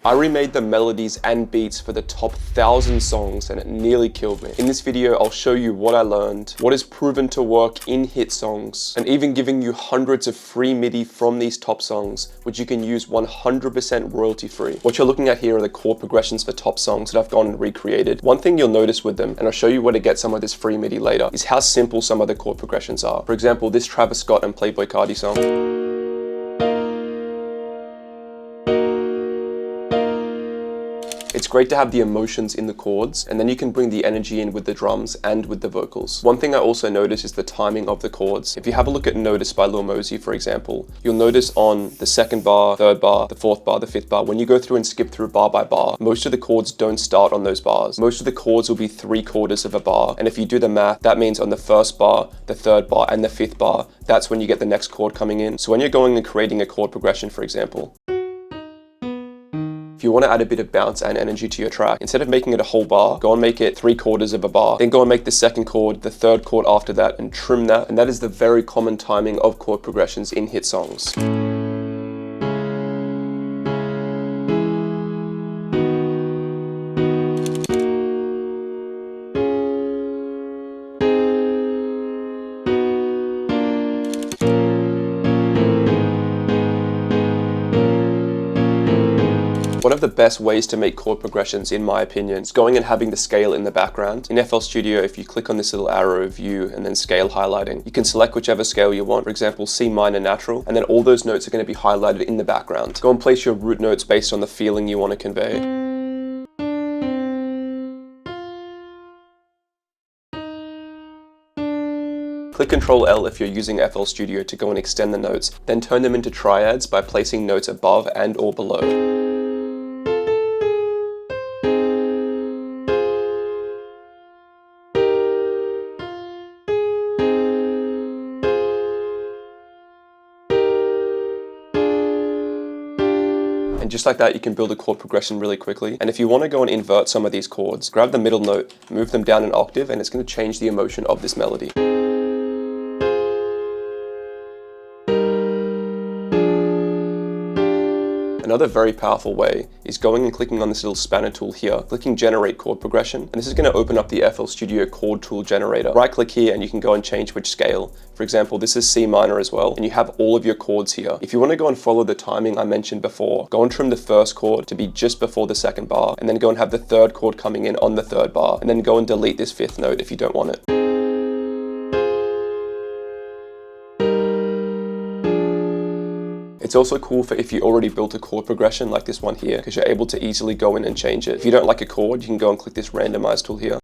I remade the melodies and beats for the top 1,000 songs and it nearly killed me. In this video, I'll show you what I learned, what is proven to work in hit songs, and even giving you hundreds of free MIDI from these top songs, which you can use 100% royalty free. What you're looking at here are the chord progressions for top songs that I've gone and recreated. One thing you'll notice with them, and I'll show you where to get some of this free MIDI later, is how simple some of the chord progressions are. For example, this Travis Scott and Playboi Carti song. It's great to have the emotions in the chords, and then you can bring the energy in with the drums and with the vocals. One thing I also notice is the timing of the chords. If you have a look at Notice by Lil Mosey, for example, you'll notice on the second bar, third bar, the fourth bar, the fifth bar, when you go through and skip through bar by bar, most of the chords don't start on those bars. Most of the chords will be 3/4 of a bar, and if you do the math, that means on the first bar, the third bar, and the fifth bar, that's when you get the next chord coming in. So when you're going and creating a chord progression, for example, if you want to add a bit of bounce and energy to your track, instead of making it a whole bar, go and make it 3/4 of a bar, then go and make the second chord, the third chord after that, and trim that. And that is the very common timing of chord progressions in hit songs. One of the best ways to make chord progressions, in my opinion, is going and having the scale in the background. In FL Studio, if you click on this little arrow view and then scale highlighting, you can select whichever scale you want. For example, C minor natural, and then all those notes are going to be highlighted in the background. Go and place your root notes based on the feeling you want to convey. Click Ctrl L if you're using FL Studio to go and extend the notes, then turn them into triads by placing notes above and or below. And just like that, you can build a chord progression really quickly. And if you want to go and invert some of these chords, grab the middle note, move them down an octave, and it's going to change the emotion of this melody. Another very powerful way is going and clicking on this little spanner tool here, clicking Generate Chord Progression, and this is going to open up the FL Studio Chord Tool Generator. Right click here and you can go and change which scale. For example, this is C minor as well, and you have all of your chords here. If you want to go and follow the timing I mentioned before, go and trim the first chord to be just before the second bar, and then go and have the third chord coming in on the third bar, and then go and delete this fifth note if you don't want it. It's also cool for if you already built a chord progression like this one here, because you're able to easily go in and change it. If you don't like a chord, you can go and click this randomize tool here.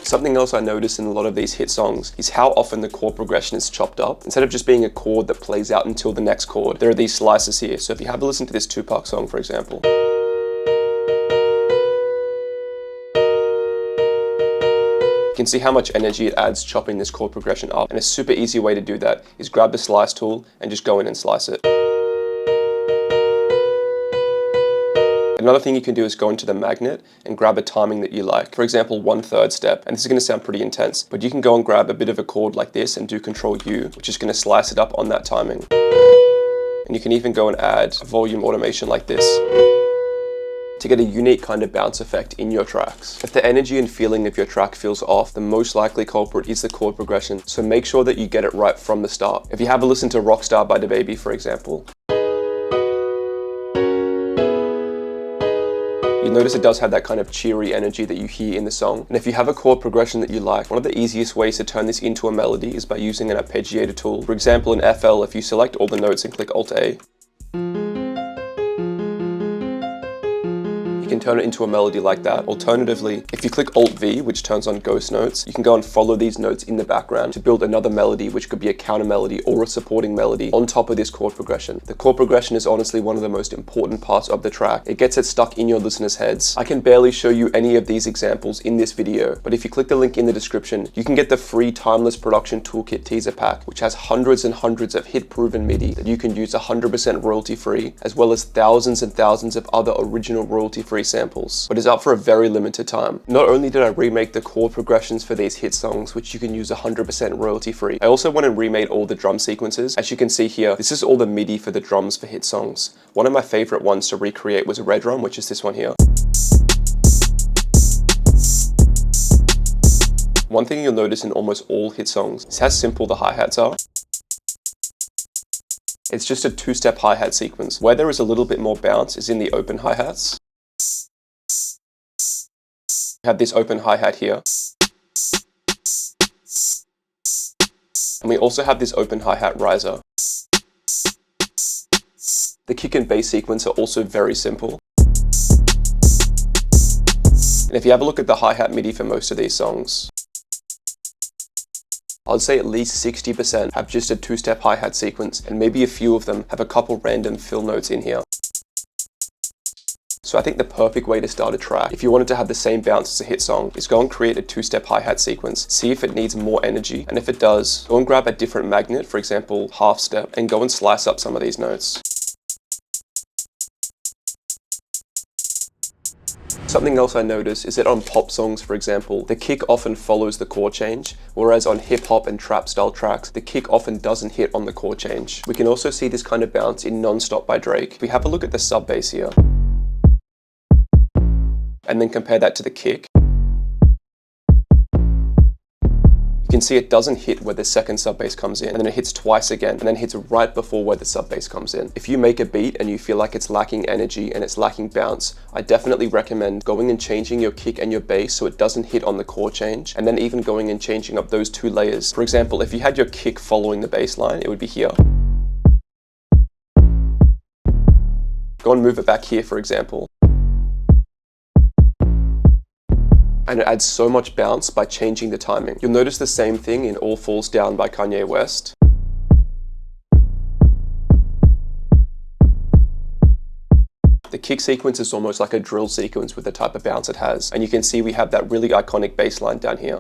Something else I notice in a lot of these hit songs is how often the chord progression is chopped up. Instead of just being a chord that plays out until the next chord, there are these slices here. So if you have a listen to this Tupac song, for example, you can see how much energy it adds chopping this chord progression up. And a super easy way to do that is grab the slice tool and just go in and slice it. Another thing you can do is go into the magnet and grab a timing that you like. For example, 1/3 step, and this is going to sound pretty intense, but you can go and grab a bit of a chord like this and do Ctrl U, which is going to slice it up on that timing. And you can even go and add a volume automation like this to get a unique kind of bounce effect in your tracks. If the energy and feeling of your track feels off, the most likely culprit is the chord progression, so make sure that you get it right from the start. If you have a listen to Rockstar by DaBaby, for example, you'll notice it does have that kind of cheery energy that you hear in the song. And if you have a chord progression that you like, one of the easiest ways to turn this into a melody is by using an arpeggiator tool. For example, in FL, if you select all the notes and click Alt-A, you can turn it into a melody like that. Alternatively, if you click Alt-V, which turns on ghost notes, you can go and follow these notes in the background to build another melody, which could be a counter melody or a supporting melody on top of this chord progression. The chord progression is honestly one of the most important parts of the track. It gets it stuck in your listeners' heads. I can barely show you any of these examples in this video, but if you click the link in the description, you can get the free Timeless Production Toolkit teaser pack, which has hundreds and hundreds of hit-proven MIDI that you can use 100% royalty-free, as well as thousands and thousands of other original royalty-free samples, but is up for a very limited time. Not only did I remake the chord progressions for these hit songs, which you can use 100% royalty free, I also went and remade all the drum sequences. As you can see here, this is all the MIDI for the drums for hit songs. One of my favorite ones to recreate was a red drum, which is this one here. One thing you'll notice in almost all hit songs is how simple the hi-hats are. It's just a two-step hi-hat sequence. Where there is a little bit more bounce is in the open hi-hats. We have this open hi-hat here. And we also have this open hi-hat riser. The kick and bass sequence are also very simple. And if you have a look at the hi-hat MIDI for most of these songs, I'd say at least 60% have just a two-step hi-hat sequence, and maybe a few of them have a couple random fill notes in here. So I think the perfect way to start a track, if you wanted to have the same bounce as a hit song, is go and create a two-step hi-hat sequence, see if it needs more energy, and if it does, go and grab a different magnet, for example, half step, and go and slice up some of these notes. Something else I notice is that on pop songs, for example, the kick often follows the chord change, whereas on hip hop and trap style tracks, the kick often doesn't hit on the chord change. We can also see this kind of bounce in Non-Stop by Drake. If we have a look at the sub bass here, and then compare that to the kick, you can see it doesn't hit where the second sub bass comes in, and then it hits twice again, and then hits right before where the sub bass comes in. If you make a beat and you feel like it's lacking energy and it's lacking bounce, I definitely recommend going and changing your kick and your bass so it doesn't hit on the chord change, and then even going and changing up those two layers. For example, if you had your kick following the bass line, it would be here. Go and move it back here, for example. And it adds so much bounce by changing the timing. You'll notice the same thing in All Falls Down by Kanye West. The kick sequence is almost like a drill sequence with the type of bounce it has. And you can see we have that really iconic bass line down here.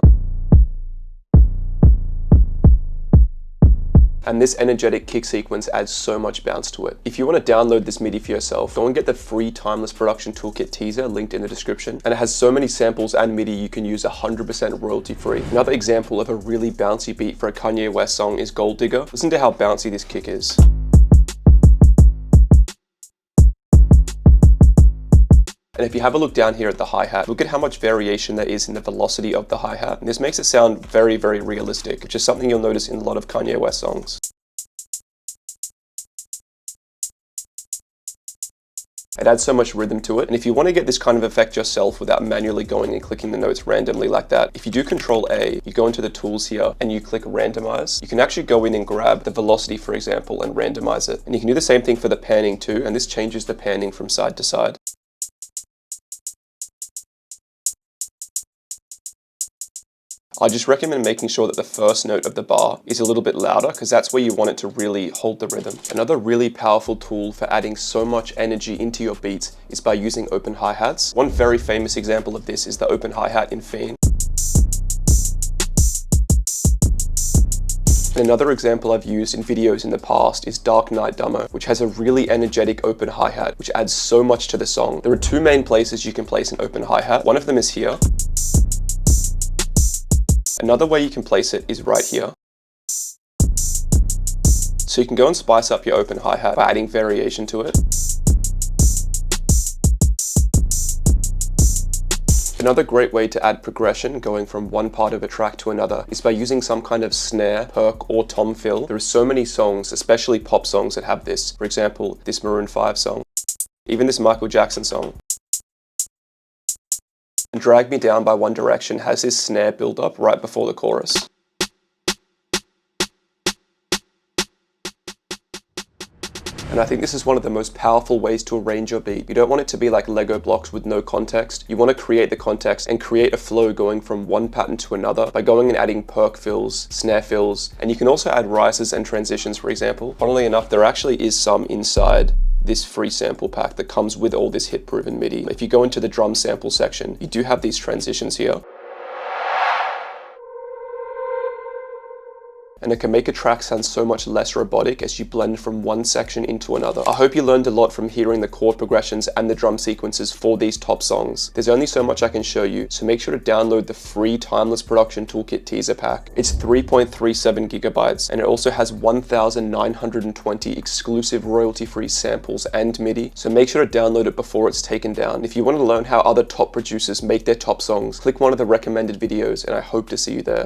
And this energetic kick sequence adds so much bounce to it. If you want to download this MIDI for yourself, go and get the free Timeless Production Toolkit teaser linked in the description. And it has so many samples and MIDI you can use 100% royalty free. Another example of a really bouncy beat for a Kanye West song is Gold Digger. Listen to how bouncy this kick is. And if you have a look down here at the hi-hat, look at how much variation there is in the velocity of the hi-hat. And this makes it sound very, very realistic, which is something you'll notice in a lot of Kanye West songs. It adds so much rhythm to it. And if you want to get this kind of effect yourself without manually going and clicking the notes randomly like that, if you do Control A, you go into the tools here and you click randomize, you can actually go in and grab the velocity, for example, and randomize it. And you can do the same thing for the panning too. And this changes the panning from side to side. I just recommend making sure that the first note of the bar is a little bit louder because that's where you want it to really hold the rhythm. Another really powerful tool for adding so much energy into your beats is by using open hi-hats. One very famous example of this is the open hi-hat in Fiend. And another example I've used in videos in the past is Dark Knight Dummo, which has a really energetic open hi-hat, which adds so much to the song. There are two main places you can place an open hi-hat. One of them is here. Another way you can place it is right here. So you can go and spice up your open hi-hat by adding variation to it. Another great way to add progression going from one part of a track to another is by using some kind of snare, perk, or tom fill. There are so many songs, especially pop songs, that have this. For example, this Maroon 5 song, even this Michael Jackson song. And Drag Me Down by One Direction has this snare build up right before the chorus. And I think this is one of the most powerful ways to arrange your beat. You don't want it to be like Lego blocks with no context. You want to create the context and create a flow going from one pattern to another by going and adding perk fills, snare fills, and you can also add rises and transitions, for example. Funnily enough, there actually is some inside this free sample pack that comes with all this hit-proven MIDI. If you go into the drum sample section, you do have these transitions here. and it can make a track sound so much less robotic as you blend from one section into another. I hope you learned a lot from hearing the chord progressions and the drum sequences for these top songs. There's only so much I can show you, so make sure to download the free Timeless Production Toolkit teaser pack. It's 3.37 gigabytes, and it also has 1,920 exclusive royalty-free samples and MIDI, so make sure to download it before it's taken down. If you want to learn how other top producers make their top songs, click one of the recommended videos, and I hope to see you there.